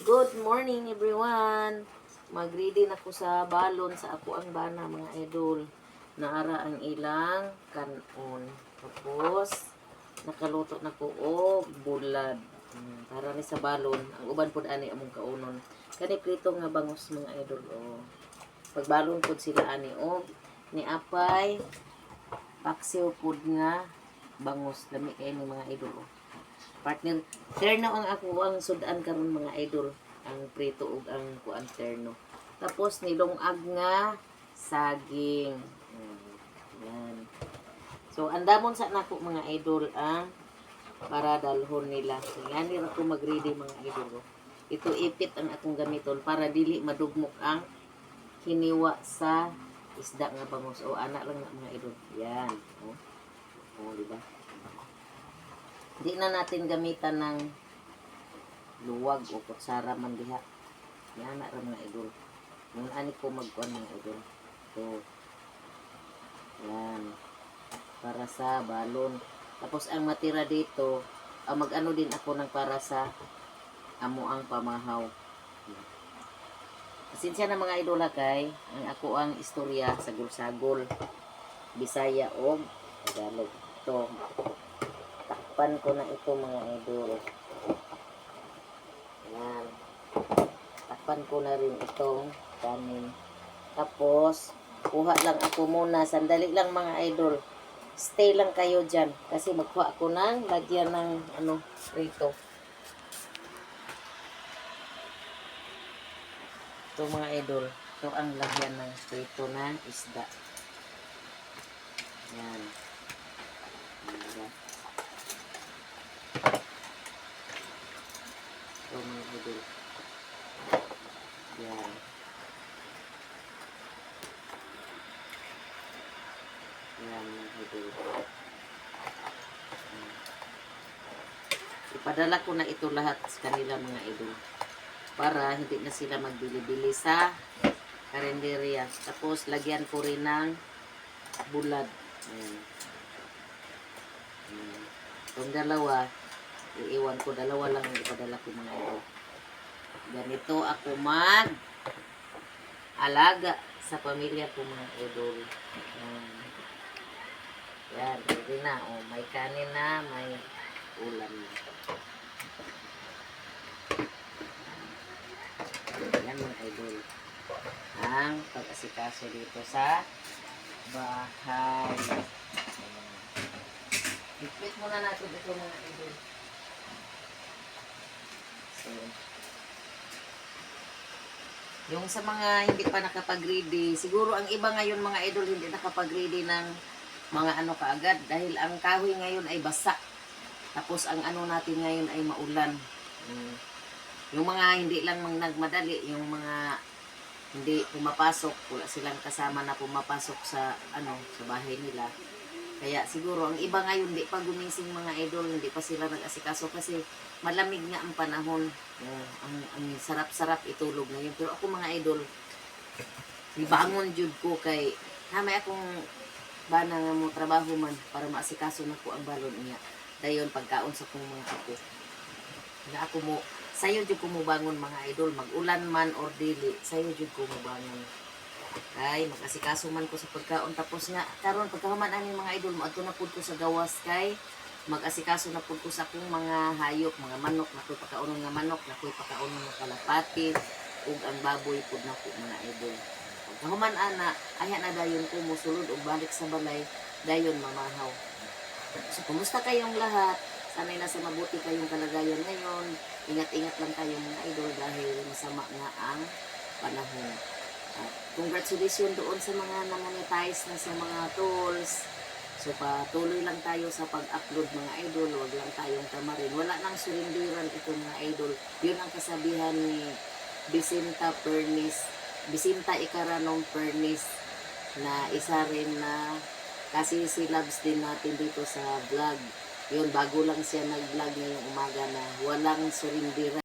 Good morning everyone. Mag-ready na ko sa balon sa ako ang bana mga idol. Naara ang ilang kanon. Tapos nakaluto na ko og bulad. Para ni sa balon, ang uban pud ani among kaunon. Kani prito nga bangus mga idol o. Pagbalon pud sila ani og ni apay paksiw pud nga bangus lami kay ni mga idol o. Partner, terno ang ako ang sudan karon mga idol, ang prito ug ang kuan terno. Tapos nilongag nga saging. Yan. So andamon sa nako mga idol ang para dalhon nila. Yan ni ako mag-ready mga idol. Ito ipit ang akong gamiton para dili madugmok ang hiniwa sa isda nga bangus o ana lang na mga idol. Yan. Oh, di ba? Di na natin gamitan ng luwag o kutsara man diha. Yan na rin mga idol. Nung ani ko magkuhan mga idol. So, yan. Para sa balon. Tapos ang matira dito, mag-ano din ako ng para sa amuang pamahaw. Pasensya na mga idol kay ang ako ang istorya sagol-sagol. Bisaya o Tagalog. Ito. Takpan ko na ito mga idol. Yan. Takpan ko na rin itong kanin. Tapos, kuha lang ako muna. Sandali lang mga idol. Stay lang kayo dyan. Kasi magkuha ako ng lagyan ng rito. Ito mga idol. Ito ang lagyan ng prito ng isda. Yan. Yan. Ito mga idol. Yan. Yan mga idol. Ipadala ko na ito lahat sa kanila mga idol. Para hindi na sila magbili-bili sa karinderya. Tapos lagyan ko rin ng bulad. Ayan. Itong dalawa, iiwan ko. Dalawa lang ang ipadala ko mga idol. Ganito ako mag-alaga sa pamilya ko mga idol. Yan, ready na. O, may kanin na, may ulam na. Yan mga idol. Ang pag-asikaso dito sa bahay. Ipit muna natin ito mga idol. So, yung sa mga hindi pa nakapag-ready, siguro ang iba ngayon mga idol hindi nakapag-ready ng mga kaagad dahil ang kahoy ngayon ay basa. Tapos ang natin ngayon ay maulan. Yung mga hindi lang nagmadali, yung mga hindi pumapasok, wala silang kasama na pumapasok sa sa bahay nila. Kaya siguro ang iba ngayon hindi pa gumising mga idol, hindi pa sila nag-asikaso kasi malamig nga ang panahon. Ang sarap-sarap itulog ngayon. Pero ako mga idol, bangon jud ko kay may akong bana nga mo trabaho man para maasikaso na ko ang balon niya. Dayon pagkaon sa kong mga apo. Na ako mo sayo jud ko mo bangon mga idol, mag-ulan man or dili, sayo jud ko mo bangon. Kay mag-asikaso man ko sa pagkaon tapos nga karon pagkahuman ani mga idol mo adto na pud ko sa gawas kay mag-asikaso na pud ko sa akong mga hayop, mga manok, nakoy pakaunon nga manok, nakoy pakaunon nga kalapati ug ang baboy pud nako mga idol. Pagkahuman ana, aya na dayon ko mosulod og balik sa balay, dayon mamahaw. So kumusta kayong lahat? Sanay nasa mabuti kayong kalagayan ngayon. Ingat-ingat lang kayo mga idol dahil masama nga ang panahon. Congratulations doon sa mga na-monetize na sa mga tools. So patuloy lang tayo sa pag-upload mga idol. Huwag lang tayong tamarin. Wala nang surindiran ito mga idol. Yun ang kasabihan ni Bisinta Ikaranong Pernis na isa rin na kasi si Labs din natin dito sa vlog. Yun, bago lang siya nag-vlog ngayong umaga na walang surindiran.